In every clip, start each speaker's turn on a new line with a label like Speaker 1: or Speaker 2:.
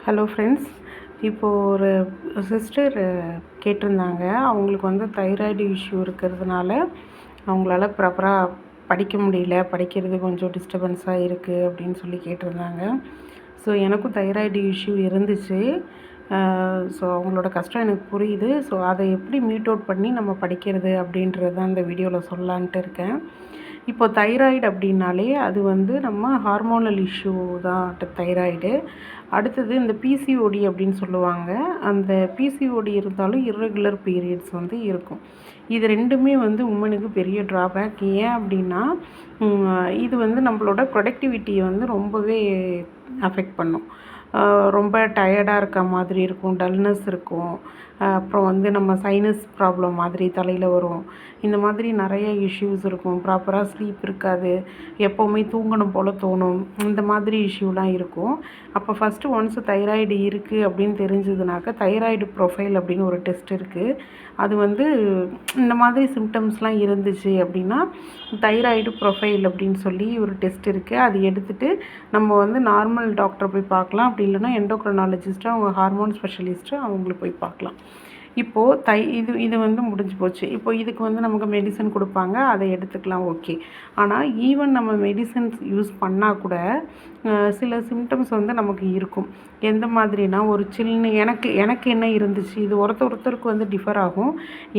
Speaker 1: Hello friends. இப்போது ஒரு sister கேட்டிருந்தாங்க. அவங்களுக்கு வந்து தைராய்டு இஷ்யூ இருக்கிறதுனால அவங்களால ப்ராப்பராக படிக்க முடியல, படிக்கிறது கொஞ்சம் டிஸ்டர்பன்ஸாக இருக்குது அப்படின்னு சொல்லி கேட்டிருந்தாங்க. ஸோ எனக்கும் தைராய்டு இஷ்யூ இருந்துச்சு. ஸோ அவங்களோட கஷ்டம் எனக்கு புரியுது. ஸோ அதை எப்படி மீட் அவுட் பண்ணி நம்ம படிக்கிறது அப்படின்றது தான் இந்த வீடியோவில் சொல்லலான்ட்டு இருக்கேன். இப்போ தைராய்டு அப்படின்னாலே அது வந்து நம்ம ஹார்மோனல் இஷ்யூ தான் தைராய்டு. அடுத்தது இந்த பிசிஓடி அப்படின்னு சொல்லுவாங்க. அந்த பிசிஓடி இருந்தாலும் இர்ரெகுலர் பீரியட்ஸ் வந்து இருக்கும். இது ரெண்டுமே வந்து உமனுக்கு பெரிய ட்ராபேக். ஏன் அப்படின்னா இது வந்து நம்மளோட ப்ரொடக்டிவிட்டியை வந்து ரொம்பவே அஃபெக்ட் பண்ணும். ரொம்ப டயர்டாக இருக்க மாதிரி இருக்கும், டல்னஸ் இருக்கும். அப்புறம் வந்து நம்ம சைனஸ் ப்ராப்ளம் மாதிரி தலையில் வரும். இந்த மாதிரி நிறைய இஷ்யூஸ் இருக்கும். ப்ராப்பராக ஸ்லீப் இருக்காது, எப்போவுமே தூங்கணும் போல் தோணும். இந்த மாதிரி இஷ்யூலாம் இருக்கும். அப்போ ஃபஸ்ட்டு ஒன்ஸ் தைராய்டு இருக்குது அப்படின்னு தெரிஞ்சதுனாக்கா தைராய்டு ப்ரொஃபைல் அப்படின்னு ஒரு டெஸ்ட் இருக்குது. அது வந்து இந்த மாதிரி சிம்டம்ஸ்லாம் இருந்துச்சு அப்படின்னா தைராய்டு ப்ரொஃபைல் அப்படின்னு சொல்லி ஒரு டெஸ்ட் இருக்குது. அது எடுத்துகிட்டு நம்ம வந்து நார்மல் டாக்டரை போய் பார்க்கலாம். அப்படி இல்லைன்னா எண்டோக்ரைனாலஜிஸ்ட்டு, அவங்க ஹார்மோன் ஸ்பெஷலிஸ்ட்டு அவங்கள போய் பார்க்கலாம். இப்போது இது வந்து முடிஞ்சு போச்சு. இப்போ இதுக்கு வந்து நமக்கு மெடிசன் கொடுப்பாங்க, அதை எடுத்துக்கலாம், ஓகே. ஆனால் ஈவன் நம்ம மெடிசன்ஸ் யூஸ் பண்ணால் கூட சில சிம்டம்ஸ் வந்து நமக்கு இருக்கும். எந்த மாதிரினா, ஒரு சில்லுன்னு எனக்கு என்ன இருந்துச்சு, இது ஒருத்தருக்கு வந்து டிஃபர் ஆகும்.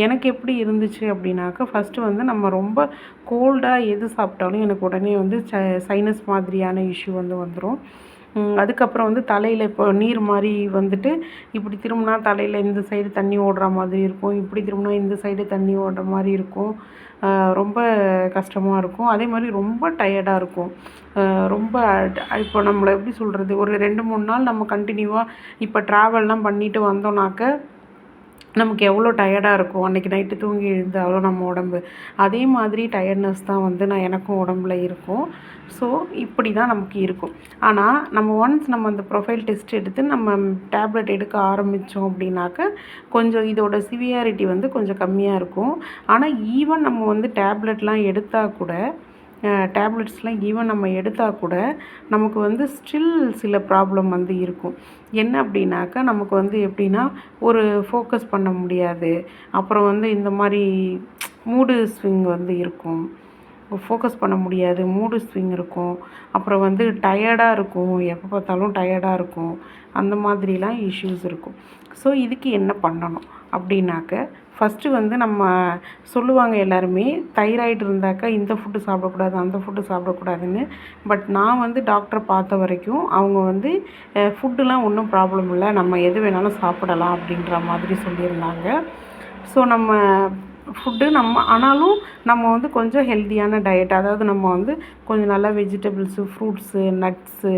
Speaker 1: எனக்கு எப்படி இருந்துச்சு அப்படின்னாக்கா, ஃபஸ்ட்டு வந்து நம்ம ரொம்ப கோல்டாக எது சாப்பிட்டாலும் எனக்கு உடனே வந்து சைனஸ் மாதிரியான இஷ்யூ வந்து வந்துடும். அதுக்கப்புறம் வந்து தலையில் இப்போ நீர் மாதிரி வந்துட்டு இப்படி திரும்பினா தலையில் இந்த சைடு தண்ணி ஓடுற மாதிரி இருக்கும், இப்படி திரும்பினா இந்த சைடு தண்ணி ஓடுற மாதிரி இருக்கும். ரொம்ப கஷ்டமாக இருக்கும். அதே மாதிரி ரொம்ப டயர்டாக இருக்கும். ரொம்ப இப்போ நம்மளை எப்படி சொல்கிறது, ஒரு 2-3 நாள் நம்ம கண்டினியூவாக இப்போ ட்ராவல்லாம் பண்ணிவிட்டு வந்தோம்னாக்க நமக்கு எவ்வளோ டயர்டாக இருக்கும். அன்றைக்கி நைட்டு தூங்கி எழுந்தாலும் நம்ம உடம்பு அதே மாதிரி டயர்ட்னஸ் தான் வந்து எனக்கும் உடம்புல இருக்கும். ஸோ இப்படி தான் நமக்கு இருக்கும். ஆனால் நம்ம அந்த ப்ரொஃபைல் டெஸ்ட் எடுத்து நம்ம டேப்லெட் எடுக்க ஆரம்பித்தோம் அப்படின்னாக்க கொஞ்சம் இதோட சிவியாரிட்டி வந்து கொஞ்சம் கம்மியாக இருக்கும். ஆனால் ஈவன் நம்ம வந்து டேப்லெட்லாம் எடுத்தால் கூட நம்ம எடுத்தால் கூட நமக்கு வந்து ஸ்டில் சில ப்ராப்ளம் வந்து இருக்கும். என்ன அப்படின்னாக்கா, நமக்கு வந்து எப்படின்னா ஒரு ஃபோக்கஸ் பண்ண முடியாது. அப்புறம் வந்து இந்த மாதிரி மூடு ஸ்விங் வந்து இருக்கும். ஃபோக்கஸ் பண்ண முடியாது, மூடு ஸ்விங் இருக்கும். அப்புறம் வந்து டயர்டாக இருக்கும், எப்போ பார்த்தாலும் டயர்டாக இருக்கும். அந்த மாதிரிலாம் இஷ்யூஸ் இருக்கும். ஸோ இதுக்கு என்ன பண்ணணும் அப்படின்னாக்க, ஃபஸ்ட்டு வந்து நம்ம சொல்லுவாங்க எல்லாருமே, தைராய்டு இருந்தாக்கா இந்த ஃபுட்டு சாப்பிடக்கூடாது, அந்த ஃபுட்டு சாப்பிடக்கூடாதுன்னு. பட் நான் வந்து டாக்டரை பார்த்த வரைக்கும் அவங்க வந்து ஃபுட்டுலாம் ஒன்றும் ப்ராப்ளம் இல்லை, நம்ம எது வேணாலும் சாப்பிடலாம் அப்படின்ற மாதிரி சொல்லியிருந்தாங்க. ஸோ நம்ம ஃபுட்டு ஆனாலும் நம்ம வந்து கொஞ்சம் ஹெல்த்தியான டயட், அதாவது நம்ம வந்து கொஞ்சம் நல்லா வெஜிடபிள்ஸு, ஃப்ரூட்ஸு, நட்ஸு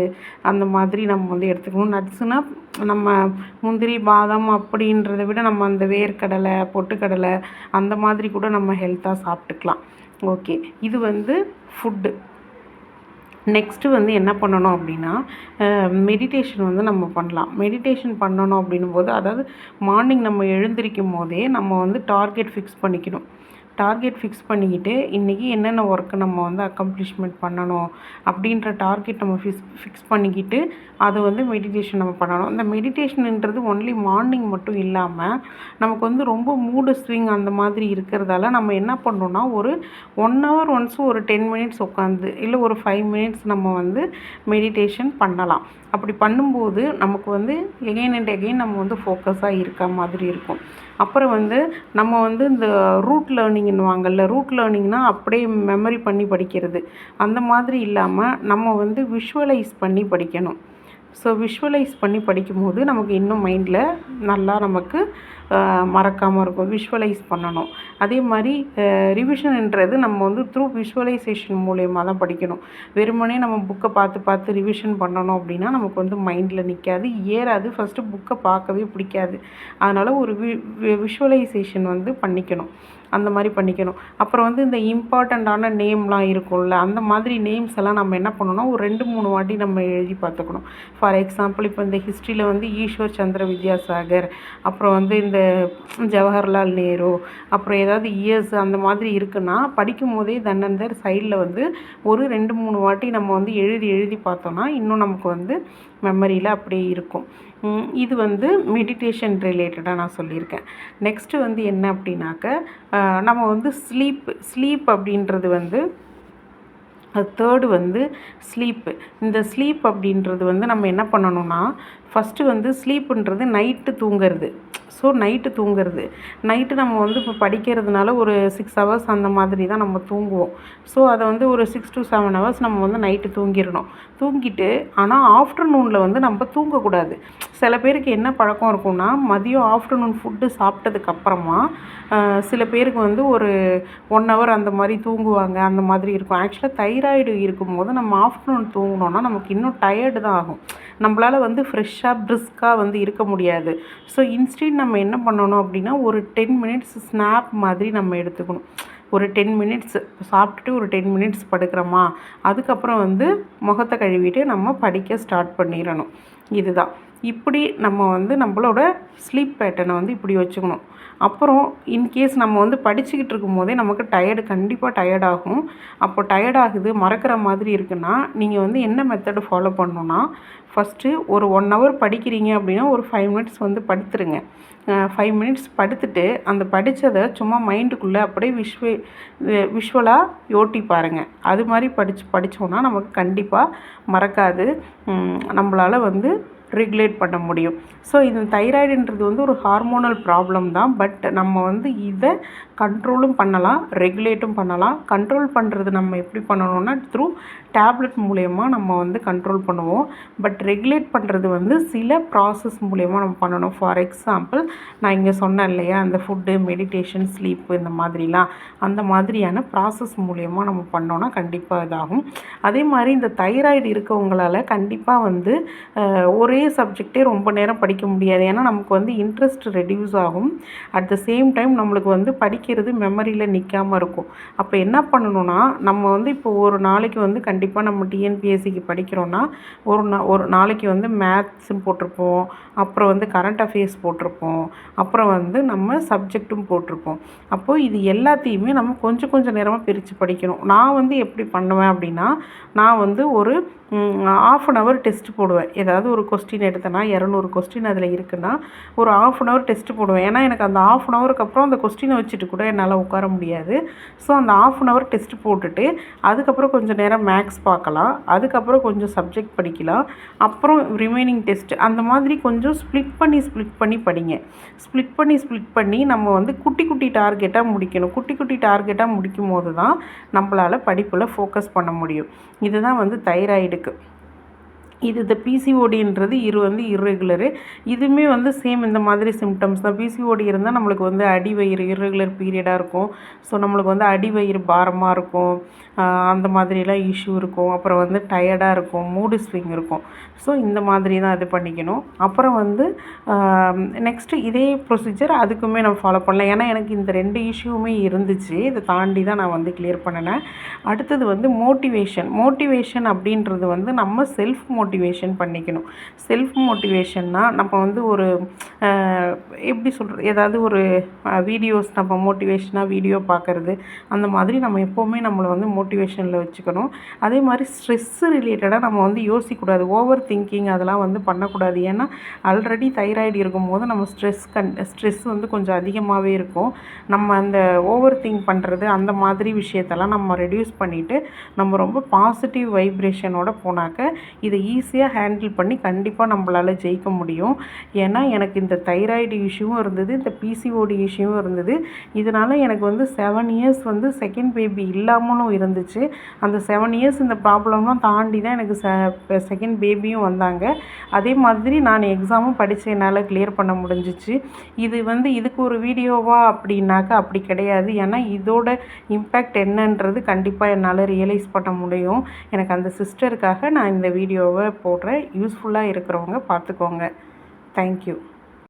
Speaker 1: அந்த மாதிரி நம்ம வந்து எடுத்துக்கணும். நட்ஸுனால் நம்ம முந்திரி, பாதாம் அப்படின்றத விட நம்ம அந்த வேர்க்கடலை, பொட்டுக்கடலை அந்த மாதிரி கூட நம்ம ஹெல்த்தாக சாப்பிட்டுக்கலாம். ஓகே, இது வந்து ஃபுட்டு. நெக்ஸ்ட்டு வந்து என்ன பண்ணணும் அப்படின்னா, மெடிடேஷன் வந்து நம்ம பண்ணலாம். மெடிடேஷன் பண்ணணும் அப்படின்னும்போது, அதாவது மார்னிங் நம்ம எழுந்திரிக்கும் போதே நம்ம வந்து டார்கெட் ஃபிக்ஸ் பண்ணிக்கணும். டார்கெட் ஃபிக்ஸ் பண்ணிக்கிட்டு இன்றைக்கி என்னென்ன ஒர்க்கு நம்ம வந்து அக்கம்ப்ளிஷ்மெண்ட் பண்ணணும் அப்படின்ற டார்கெட் நம்ம ஃபிக்ஸ் பண்ணிக்கிட்டு அதை வந்து மெடிடேஷன் நம்ம பண்ணணும். இந்த மெடிடேஷன்ன்றது ஒன்லி மார்னிங் மட்டும் இல்லாமல் நமக்கு வந்து ரொம்ப மூடு ஸ்விங் அந்த மாதிரி இருக்கிறதால நம்ம என்ன பண்ணோன்னா, ஒரு 1 hour ஒன்ஸ் ஒரு 10 minutes உட்காந்து, இல்லை ஒரு 5 minutes நம்ம வந்து மெடிடேஷன் பண்ணலாம். அப்படி பண்ணும்போது நமக்கு வந்து எகெயின் அண்ட் எகெயின் நம்ம வந்து ஃபோக்கஸாக இருக்க மாதிரி இருக்கும். அப்புறம் வந்து நம்ம வந்து இந்த ரூட் லேர்னிங்னுவாங்கல்ல, ரூட் லேர்னிங்னால் அப்படியே மெமரி பண்ணி படிக்கிறது, அந்த மாதிரி இல்லாமல் நம்ம வந்து விஷுவலைஸ் பண்ணி படிக்கணும். ஸோ விஷுவலைஸ் பண்ணி படிக்கும்போது நமக்கு இன்னும் மைண்டில் நல்லா நமக்கு மறக்காமல் இருக்கும். விஷுவலைஸ் பண்ணணும். அதே மாதிரி ரிவிஷன்ன்றது நம்ம வந்து த்ரூ விஷுவலைசேஷன் மூலயமா தான் படிக்கணும். வெறுமனே நம்ம புக்கை பார்த்து ரிவிஷன் பண்ணணும் அப்படின்னா நமக்கு வந்து மைண்டில் நிற்காது, ஏறாது. ஃபஸ்ட்டு புக்கை பார்க்கவே பிடிக்காது. அதனால் ஒரு விஷுவலைசேஷன் வந்து பண்ணிக்கணும். அந்த மாதிரி பண்ணிக்கணும். அப்புறம் வந்து இந்த இம்பார்ட்டண்ட்டான நேம்லாம் இருக்கும்ல, அந்த மாதிரி நேம்ஸ் எல்லாம் நம்ம என்ன பண்ணணும்னா ஒரு 2-3 வாட்டி நம்ம எழுதி பார்த்துக்கணும். ஃபார் எக்ஸாம்பிள், இப்போ இந்த ஹிஸ்ட்ரியில் வந்து ஈஸ்வர் சந்திர வித்யாசாகர், அப்புறம் வந்து இந்த ஜவஹர்லால் நேரு, அப்புறம் ஏதாவது இயர்ஸ் அந்த மாதிரி இருக்குன்னா படிக்கும் போதே தன்னந்தர் சைடில் வந்து ஒரு 2-3 வாட்டி நம்ம வந்து எழுதி பார்த்தோன்னா இன்னும் நமக்கு வந்து மெமரியில் அப்படியே இருக்கும். இது வந்து மெடிடேஷன் ரிலேட்டடாக நான் சொல்லியிருக்கேன். நெக்ஸ்ட்டு வந்து என்ன அப்படின்னாக்க, நம்ம வந்து ஸ்லீப் அப்படின்றது வந்து அது தேர்டு வந்து ஸ்லீப்பு. இந்த ஸ்லீப் அப்படின்றது வந்து நம்ம என்ன பண்ணணும்னா, ஃபஸ்ட்டு வந்து ஸ்லீப்புன்றது நைட்டு தூங்குறது. ஸோ நைட்டு தூங்குறது, நைட்டு நம்ம வந்து இப்போ படிக்கிறதுனால ஒரு 6 ஹவர்ஸ் அந்த மாதிரி தான் நம்ம தூங்குவோம். ஸோ அதை வந்து ஒரு 6 to 7 ஹவர்ஸ் நம்ம வந்து நைட்டு தூங்கிடணும். தூங்கிட்டு ஆனால் ஆஃப்டர்நூனில் வந்து நம்ம தூங்கக்கூடாது. சில பேருக்கு என்ன பழக்கம் இருக்கும்னா, மதியம் ஆஃப்டர்நூன் ஃபுட்டு சாப்பிட்டதுக்கப்புறமா சில பேருக்கு வந்து ஒரு 1 ஹவர் அந்த மாதிரி தூங்குவாங்க. அந்த மாதிரி இருக்கும். ஆக்சுவலாக தைராய்டு இருக்கும்போது நம்ம ஆஃப்டர்நூன் தூங்கினோன்னா நமக்கு இன்னும் டயர்டு தான் ஆகும். நம்மளால் வந்து ஃப்ரெஷ்ஷாக பிரிஸ்காக வந்து இருக்க முடியாது. ஸோ இன்ஸ்டெட் நம்ம என்ன பண்ணணும் அப்படின்னா, ஒரு 10 மினிட்ஸ் ஸ்னாப் மாதிரி நம்ம எடுத்துக்கணும். ஒரு 10 மினிட்ஸ் சாப்பிட்டுட்டு ஒரு 10 மினிட்ஸ் படுக்கிறோமா, அதுக்கப்புறம் வந்து முகத்தை கழுவிட்டு நம்ம படிக்க ஸ்டார்ட் பண்ணிடணும். இதுதான். இப்படி நம்ம வந்து நம்மளோட ஸ்லீப் பேட்டர்னை வந்து இப்படி வச்சுக்கணும். அப்புறம் இன்கேஸ் நம்ம வந்து படிச்சுக்கிட்டு இருக்கும்போதே நமக்கு கண்டிப்பாக டயர்ட் ஆகும். அப்போ டயர்ட் ஆகுது, மறக்கிற மாதிரி இருக்குன்னா, நீங்கள் வந்து என்ன மெத்தடு ஃபாலோ பண்ணணுன்னா, ஃபஸ்ட்டு ஒரு 1 ஹவர் படிக்கிறீங்க அப்படின்னா ஒரு 5 மினிட்ஸ் வந்து படுத்துருங்க. 5 மினிட்ஸ் படுத்துட்டு அந்த படித்ததை சும்மா மைண்டுக்குள்ளே அப்படியே விஷுவலாக யோட்டி பாருங்கள். அது மாதிரி படித்தோன்னா நமக்கு கண்டிப்பாக மறக்காது. நம்மளால் வந்து ரெகுலேட் பண்ண முடியும். ஸோ இந்த தைராய்டுன்றது வந்து ஒரு ஹார்மோனல் ப்ராப்ளம் தான். பட் நம்ம வந்து இதை கண்ட்ரோலும் பண்ணலாம், ரெகுலேட்டும் பண்ணலாம். கண்ட்ரோல் பண்ணுறது நம்ம எப்படி பண்ணணும்னா, த்ரூ டேப்லெட் மூலயமா நம்ம வந்து கண்ட்ரோல் பண்ணுவோம். பட் ரெகுலேட் பண்ணுறது வந்து சில ப்ராசஸ் மூலயமா நம்ம பண்ணணும். ஃபார் எக்ஸாம்பிள், நான் இங்கே சொன்னேன் இல்லையா, அந்த ஃபுட்டு, மெடிடேஷன், ஸ்லீப்பு இந்த மாதிரிலாம், அந்த மாதிரியான ப்ராசஸ் மூலயமா நம்ம பண்ணோன்னா கண்டிப்பாக இதாகும். அதே மாதிரி இந்த தைராய்டு இருக்கவங்களால் கண்டிப்பாக வந்து ஒரே சப்ஜெக்டே ரொம்ப நேரம் படிக்க முடியாது. ஏன்னா நமக்கு வந்து இன்ட்ரெஸ்ட் ரெடியூஸ் ஆகும். அட் த சேம் டைம் நம்மளுக்கு வந்து படிக்கிறது மெமரியில் நிற்காமல் இருக்கும். அப்போ என்ன பண்ணணும்னா, நம்ம வந்து இப்போ ஒரு நாளைக்கு வந்து கண்டிப்பாக நம்ம டிஎன்பிஎஸ்சிக்கு படிக்கிறோன்னா ஒரு நாளைக்கு வந்து மேத்ஸும் போட்டிருப்போம், அப்புறம் வந்து கரண்ட் அஃபேர்ஸ் போட்டிருப்போம், அப்புறம் வந்து நம்ம சப்ஜெக்ட்டும் போட்டிருப்போம். அப்போது இது எல்லாத்தையுமே நம்ம கொஞ்சம் கொஞ்சம் நேரமாக பிரித்து படிக்கணும். நான் வந்து எப்படி பண்ணுவேன் அப்படின்னா, நான் வந்து ஒரு 1/2 அன் ஹவர் டெஸ்ட் போடுவேன். ஏதாவது ஒரு கொஸ்டின் எடுத்தேன்னா 200 கொஸ்டின் அதில் இருக்குன்னா ஒரு 1/2 அன் ஹவர் டெஸ்ட் போடுவேன். ஏன்னா எனக்கு அந்த 1/2 அன் ஹவருக்கு அப்புறம் அந்த கொஸ்டினை வச்சுட்டு கூட என்னால் உட்கார முடியாது. ஸோ அந்த 1/2 அன் ஹவர் டெஸ்ட் போட்டுட்டு அதுக்கப்புறம் கொஞ்சம் நேரம் மேக்ஸ் பார்க்கலாம், அதுக்கப்புறம் கொஞ்சம் சப்ஜெக்ட் படிக்கலாம், அப்புறம் ரிமைனிங் டெஸ்ட், அந்த மாதிரி கொஞ்சம் ஸ்ப்ளிட் பண்ணி படிங்க. ஸ்ப்ளிட் பண்ணி நம்ம வந்து குட்டி குட்டி டார்கெட்டாக முடிக்கணும். குட்டி குட்டி டார்கெட்டாக முடிக்கும் போது தான் நம்மளால் படிப்பில் ஃபோக்கஸ் பண்ண முடியும். இதுதான் வந்து தைராய்டுக்கு. இது இந்த பிசிஓடின்றது வந்து இர்ரெகுலரு. இதுவுமே வந்து சேம் இந்த மாதிரி சிம்டம்ஸ் தான். பிசிஓடி இருந்தால் நம்மளுக்கு வந்து அடிவயிறு இர்ரெகுலர் பீரியடாக இருக்கும். ஸோ நம்மளுக்கு வந்து அடிவயிறு பாரமாக இருக்கும், அந்த மாதிரிலாம் இஷ்யூ இருக்கும். அப்புறம் வந்து டயர்டாக இருக்கும், மூடு ஸ்விங் இருக்கும். ஸோ இந்த மாதிரி தான் இது பண்ணிக்கணும். அப்புறம் வந்து நெக்ஸ்ட்டு இதே ப்ரொசீஜர் அதுக்குமே நம்ம ஃபாலோ பண்ணலாம். ஏன்னா எனக்கு இந்த 2 இஷ்யூவுமே இருந்துச்சு. இதை தாண்டி தான் நான் வந்து கிளியர் பண்ணினேன். அடுத்தது வந்து மோட்டிவேஷன் அப்படின்றது வந்து நம்ம செல்ஃப் மோட்டிவேஷன் பண்ணிக்கணும். செல்ஃப் மோட்டிவேஷன்னா நம்ம வந்து ஒரு எப்படி சொல்கிறது, ஏதாவது ஒரு வீடியோஸ் நம்ம மோட்டிவேஷனாக வீடியோ பார்க்குறது, அந்த மாதிரி நம்ம எப்போவுமே நம்மளை வந்து மோட்டிவேஷனில் வச்சுக்கணும். அதே மாதிரி ஸ்ட்ரெஸ்ஸு ரிலேட்டடாக நம்ம வந்து யோசிக்கக்கூடாது. ஓவர் திங்கிங் அதெல்லாம் வந்து பண்ணக்கூடாது. ஏன்னா ஆல்ரெடி தைராய்டு இருக்கும்போது நம்ம ஸ்ட்ரெஸ் வந்து கொஞ்சம் அதிகமாகவே இருக்கும். நம்ம அந்த ஓவர் திங்க் பண்ணுறது அந்த மாதிரி விஷயத்தெல்லாம் நம்ம ரெடியூஸ் பண்ணிவிட்டு நம்ம ரொம்ப பாசிட்டிவ் வைப்ரேஷனோட போனாக்க இதை ஈஸியாக ஹேண்டில் பண்ணி கண்டிப்பாக நம்மளால் ஜெயிக்க முடியும். ஏன்னா எனக்கு இந்த தைராய்டு இஷ்யூவும் இருந்தது, இந்த பிசிஓடி இஷ்யூவும் இருந்தது. இதனால் எனக்கு வந்து 7 இயர்ஸ் வந்து செகண்ட் பேபி இல்லாமலும் இருந்துச்சு. அந்த 7 இயர்ஸ் இந்த ப்ராப்ளம்லாம் தாண்டி தான் எனக்கு செகண்ட் பேபியும் வந்தாங்க. அதே மாதிரி நான் எக்ஸாமும் படித்து என்னால் கிளியர் பண்ண முடிஞ்சிச்சு. இது வந்து இதுக்கு ஒரு வீடியோவா அப்படின்னாக்கா அப்படி கிடையாது. ஏன்னா இதோட இம்பேக்ட் என்னன்றது கண்டிப்பாக என்னால் ரியலைஸ் பண்ண முடியும். எனக்கு அந்த சிஸ்டருக்காக நான் இந்த வீடியோவை போடுறேன். யூஸ்ஃபுல்லாக இருக்கிறவங்க பார்த்துக்கோங்க. தேங்க்யூ.